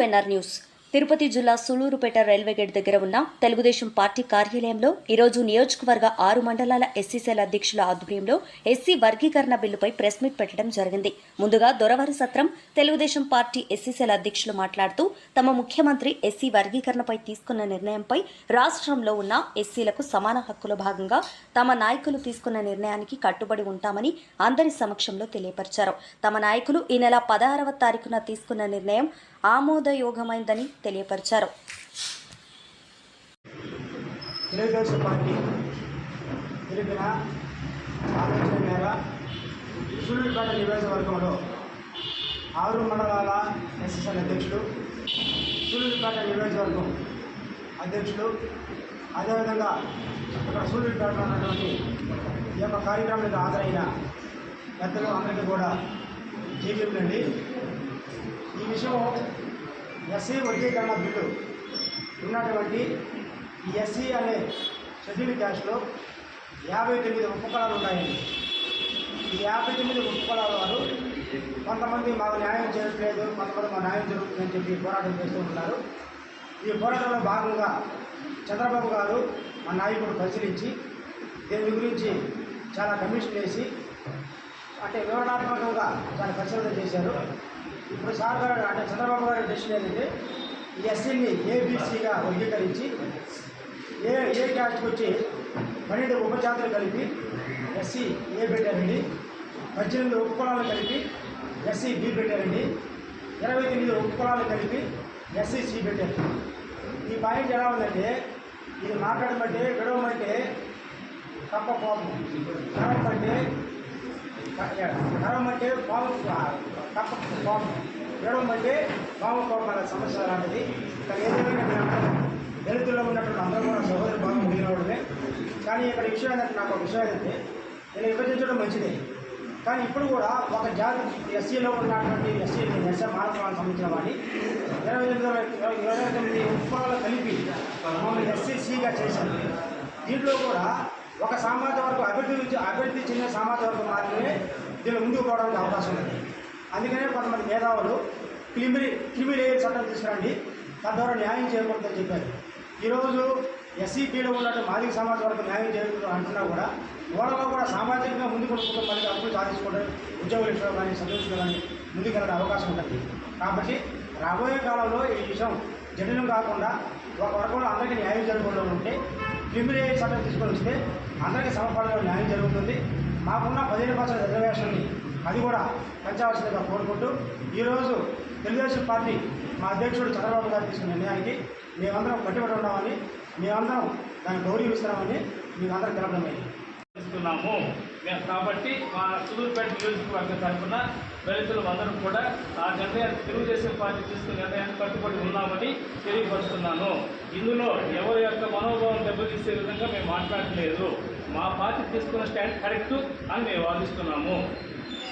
NR news. Tirupati జిల్లా Sullurpeta railway gate దగ్గర ఉన్న తెలుగుదేశం పార్టీ కార్యాలయంలో ఈరోజు నియోజకవర్గ 6 మండలాల ఎస్సీసీల అధ్యక్షుల ఆధ్వర్యంలో ఎస్సీ వర్గీకరణ బిల్లుపై ప్రెస్ మీట్ పెట్టడం జరిగింది. ముందుగా దొరవారి సత్రం తెలుగుదేశం పార్టీ ఎస్సీసీల అధ్యక్షులు మాట్లాడుతూ తమ ముఖ్యమంత్రి ఎస్సీ వర్గీకరణపై తీసుకున్న నిర్ణయంపై రాష్ట్రంలో ఉన్న ఎస్సీలకు సమాన హక్కుల భాగంగా తమ నాయకులు తీసుకున్న నిర్ణయానికి కట్టుబడి ఉంటామని అందరి సమక్షంలో తెలియపరిచారు. తమ నాయకులు ఈ నెల 16వ తారీఖున తీసుకున్న నిర్ణయం ఆమోదయోగమైందని తెలియపరిచారు. తెలుగుదేశం పార్టీ తెలిపిన ఆలోచన మేర సూళ్లూరుపేట నియోజకవర్గంలో 6 మండలాల ఎస్ఎస్ఎల్ అధ్యక్షులు, సూళ్లూరుపేట నియోజకవర్గం అధ్యక్షులు, అదేవిధంగా ఇక్కడ సూళ్లూరుపేటలో ఉన్నటువంటి ఈ యొక్క కార్యక్రమానికి హాజరైన పెద్దలు అందరికీ కూడా జీవితండి. ఈ విషయం ఎస్సీ వర్గీకరణ బిల్లు ఉన్నటువంటి ఈ ఎస్సీ అనే షెడ్యూల్ క్యాస్ట్లో 59 ఉపకులాలు ఉన్నాయండి. ఈ 59 ఉపకులాల వారు కొంతమంది మాకు న్యాయం చేయట్లేదు, కొంతమంది మా న్యాయం జరుగుతుందని చెప్పి పోరాటం చేస్తూ ఉన్నారు. ఈ పోరాటంలో భాగంగా చంద్రబాబు గారు మా నాయకుడు పరిశీలించి దీని గురించి చాలా కమిషన్ వేసి అంటే వివరణాత్మకంగా చాలా పరిశోధన చేశారు. ఇప్పుడు సార్ గారు అంటే చంద్రబాబు గారి డెసిషన్ ఏంటంటే ఈ ఎస్సీని ఏబీసీగా వర్గీకరించి ఏ క్యాస్ట్కి వచ్చి 12 ఉపజాతులు కలిపి ఎస్సీ ఏ పెట్టారండి, 18 ఉపకులాలు కలిపి ఎస్సీ బి పెట్టారండి, 29 ఉపకులాలు కలిపి ఎస్సీ సి పెట్టారు. ఈ పాయింట్ ఎలా ఉందంటే ఇది మాట్లాడమంటే విడవమంటే తప్ప కోపం, కరవమంటే పాము తప్ప కోపం, విడవమంటే పాము కోపం అనే సమస్య లాంటిది. ఇక్కడ ఏదైనా దళితుల్లో ఉన్నటువంటి అందరూ కూడా సహోదరి భాగం మిగిలినవాడునే. కానీ ఇక్కడ విషయం ఏంటంటే నాకు ఒక విషయం ఏంటంటే నేను విభజించడం మంచిదే, కానీ ఇప్పుడు కూడా ఒక జాతి ఎస్సీలో ఉన్నటువంటి ఎస్సీ మానవానికి సంబంధించిన వాడిని 29 ఉపకులాలు కలిపి మమ్మల్ని ఎస్సీసీగా చేశారు. దీంట్లో కూడా ఒక సామాజిక వర్గం అభివృద్ధి చెందిన సామాజిక వర్గం మాత్రమే దీనిలో ముందుకు పోవడానికి అవకాశం ఉంది. అందుకనే కొంతమంది మేధావులు క్రిమిలేయర్ చట్టం తీసుకురండి, తద్వారా న్యాయం చేయకూడదని చెప్పారు. ఈరోజు ఎస్సీపీలో ఉన్నట్టు మాదిక సమాజ వర్గం న్యాయం చేయకూడదు అంటున్నా కూడా వాళ్ళలో కూడా సామాజికంగా ముందుకు మళ్ళీ అప్పులు సాధించుకోవడం, ఉద్యోగ విషయంలో కానీ చదువులో కానీ ముందుకెళ్ళడం అవకాశం ఉంటుంది. కాబట్టి రాబోయే కాలంలో ఈ విషయం జటిలం కాకుండా ఒక వర్గంలో అందరికీ న్యాయం జరగకుండా ఉంటే క్రిమిలేయర్ చట్టం తీసుకొని వస్తే అందరికీ సమపాలనలో న్యాయం జరుగుతుంది. మాకున్న 15% రిజర్వేషన్ని అది కూడా పెంచవలసిందిగా కోరుకుంటూ ఈరోజు తెలుగుదేశం పార్టీ మా అధ్యక్షుడు చంద్రబాబు గారు తీసుకున్న నిర్ణయానికి మేమందరం కట్టుబడి ఉన్నామని, మేమందరం దాన్ని గౌరవిస్తున్నామని మీకు అందరం తెలపడమైంది ఇస్తున్నాము. కాబట్టి మా సూళ్లూరుపేట నియోజకవర్గం తరఫున దళితులు అందరం కూడా ఆ నిర్ణయాన్ని తెలుగుదేశం పార్టీ తీసుకున్న నిర్ణయాన్ని కట్టుబడి ఉన్నామని తెలియపరుస్తున్నాను. ఇందులో ఎవరి యొక్క మనోభావం దెబ్బతీసే విధంగా మేము మాట్లాడలేదు. మా పార్టీ తీసుకున్న స్టాండ్ కరెక్టు అని మేము వాదిస్తున్నాము.